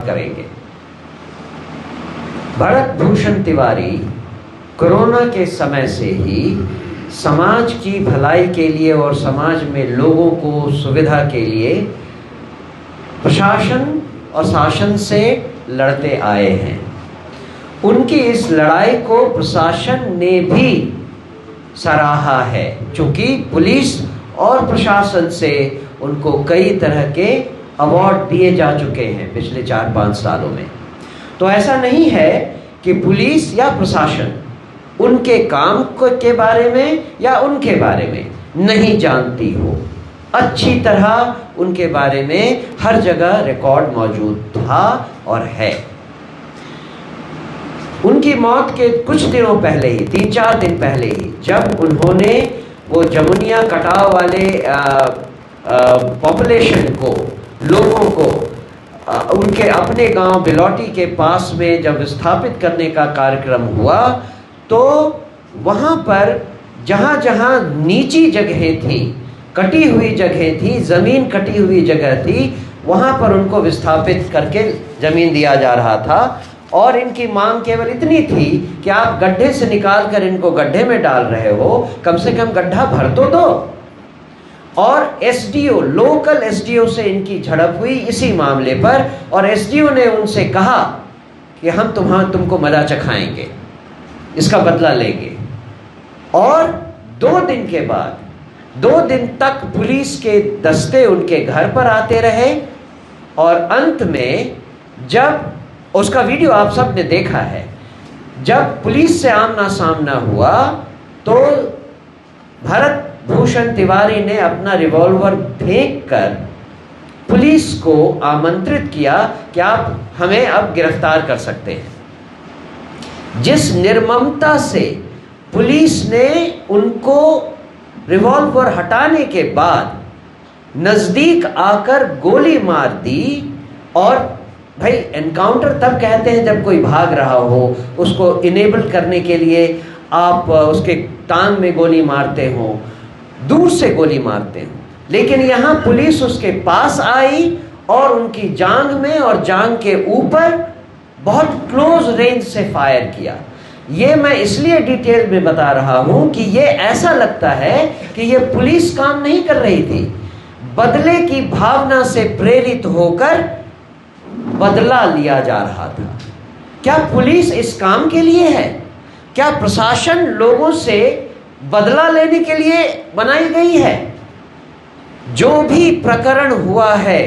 करेंगे। भरत भूषण तिवारी कोरोना के समय से ही समाज की भलाई के लिए और समाज में लोगों को सुविधा के लिए प्रशासन और शासन से लड़ते आए हैं। उनकी इस लड़ाई को प्रशासन ने भी सराहा है, क्योंकि पुलिस और प्रशासन से उनको कई तरह के अवार्ड दिए जा चुके हैं पिछले 4-5 सालों में। तो ऐसा नहीं है कि पुलिस या प्रशासन उनके काम के बारे में या उनके बारे में नहीं जानती हो। अच्छी तरह उनके बारे में हर जगह रिकॉर्ड मौजूद था और है। उनकी मौत के कुछ दिनों पहले ही, 3-4 दिन पहले ही, जब उन्होंने वो जमुनिया कटाव वाले पॉपुलेशन को, लोगों को उनके अपने गांव बिलौटी के पास में जब स्थापित करने का कार्यक्रम हुआ, तो वहाँ पर जहाँ जहाँ नीची जगहें थी, कटी हुई जगह थी, ज़मीन कटी हुई जगह थी, वहाँ पर उनको विस्थापित करके ज़मीन दिया जा रहा था। और इनकी मांग केवल इतनी थी कि आप गड्ढे से निकाल कर इनको गड्ढे में डाल रहे हो, कम से कम गड्ढा भर तो दो। और एसडीओ, लोकल एसडीओ से इनकी झड़प हुई इसी मामले पर, और एसडीओ ने उनसे कहा कि हम तुमको मजा चखाएंगे, इसका बदला लेंगे। और 2 दिन के बाद, 2 दिन तक पुलिस के दस्ते उनके घर पर आते रहे, और अंत में जब उसका वीडियो आप सब ने देखा है, जब पुलिस से आमना सामना हुआ तो भरत भूषण तिवारी ने अपना रिवॉल्वर फेंककर पुलिस को आमंत्रित किया कि आप हमें अब गिरफ्तार कर सकते हैं। जिस निर्ममता से पुलिस ने उनको रिवॉल्वर हटाने के बाद नजदीक आकर गोली मार दी। और भाई, एनकाउंटर तब कहते हैं जब कोई भाग रहा हो, उसको इनेबल करने के लिए आप उसके टांग में गोली मारते हो, दूर से गोली मारते हो। लेकिन यहाँ पुलिस उसके पास आई और उनकी जांघ में और जांघ के ऊपर बहुत क्लोज रेंज से फायर किया। ये मैं इसलिए डिटेल में बता रहा हूँ कि ये ऐसा लगता है कि ये पुलिस काम नहीं कर रही थी, बदले की भावना से प्रेरित होकर बदला लिया जा रहा था। क्या पुलिस इस काम के लिए है? क्या प्रशासन लोगों से बदला लेने के लिए बनाई गई है? जो भी प्रकरण हुआ है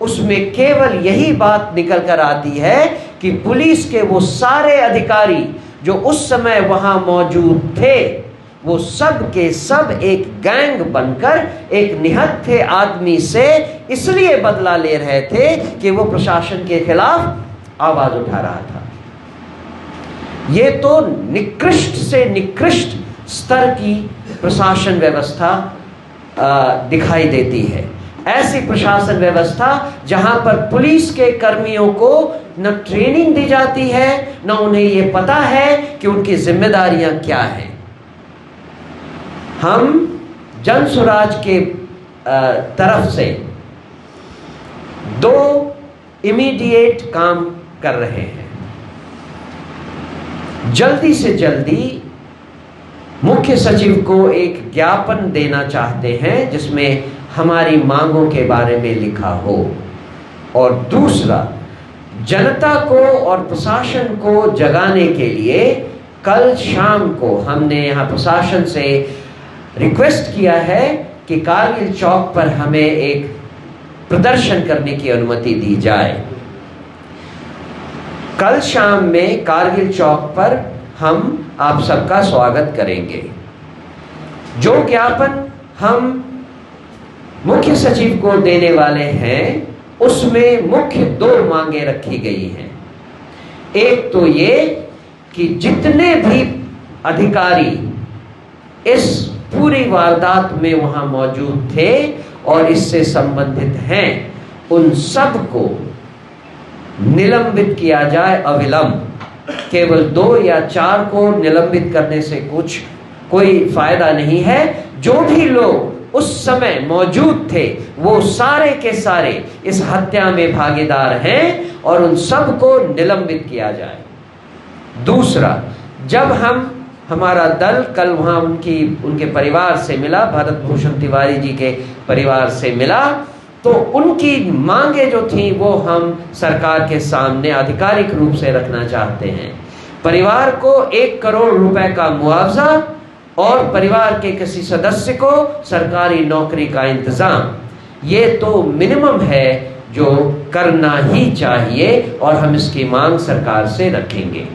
उसमें केवल यही बात निकल कर आती है कि पुलिस के वो सारे अधिकारी जो उस समय वहां मौजूद थे, वो सब के सब एक गैंग बनकर एक निहत्थे आदमी से इसलिए बदला ले रहे थे कि वो प्रशासन के खिलाफ आवाज उठा रहा था। ये तो निकृष्ट से निकृष्ट स्तर की प्रशासन व्यवस्था दिखाई देती है। ऐसी प्रशासन व्यवस्था जहां पर पुलिस के कर्मियों को न ट्रेनिंग दी जाती है, न उन्हें ये पता है कि उनकी जिम्मेदारियां क्या हैं। हम जन स्वराज के तरफ से 2 इमीडिएट काम कर रहे हैं। जल्दी से जल्दी मुख्य सचिव को एक ज्ञापन देना चाहते हैं जिसमें हमारी मांगों के बारे में लिखा हो। और दूसरा, जनता को और प्रशासन को जगाने के लिए कल शाम को हमने यहाँ प्रशासन से रिक्वेस्ट किया है कि कारगिल चौक पर हमें एक प्रदर्शन करने की अनुमति दी जाए। कल शाम में कारगिल चौक पर हम आप सबका स्वागत करेंगे। जो ज्ञापन हम मुख्य सचिव को देने वाले हैं उसमें मुख्य 2 मांगे रखी गई हैं। एक तो ये कि जितने भी अधिकारी इस पूरी वारदात में वहां मौजूद थे और इससे संबंधित हैं, उन सब को निलंबित किया जाए अविलंब। केवल 2 या 4 को निलंबित करने से कोई फायदा नहीं है। जो भी लोग उस समय मौजूद थे वो सारे के सारे इस हत्या में भागीदार हैं और उन सब को निलंबित किया जाए। दूसरा, जब हमारा दल कल वहाँ उनके परिवार से मिला, भरत भूषण तिवारी जी के परिवार से मिला, तो उनकी मांगे जो थी वो हम सरकार के सामने आधिकारिक रूप से रखना चाहते हैं। परिवार को 1 करोड़ रुपए का मुआवजा और परिवार के किसी सदस्य को सरकारी नौकरी का इंतजाम, ये तो मिनिमम है जो करना ही चाहिए और हम इसकी मांग सरकार से रखेंगे।